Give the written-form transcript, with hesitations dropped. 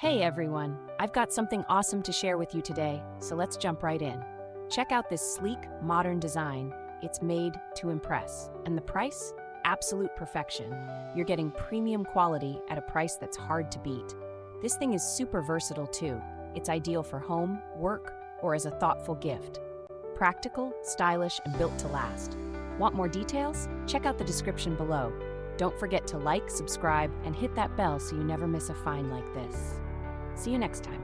Hey everyone, I've got something awesome to share with you today, so let's jump right in. Check out this sleek, modern design. It's made to impress. And the price? Absolute perfection. You're getting premium quality at a price that's hard to beat. This thing is super versatile too. It's ideal for home, work, or as a thoughtful gift. Practical, stylish, and built to last. Want more details? Check out the description below. Don't forget to like, subscribe, and hit that bell so you never miss a find like this. See you next time.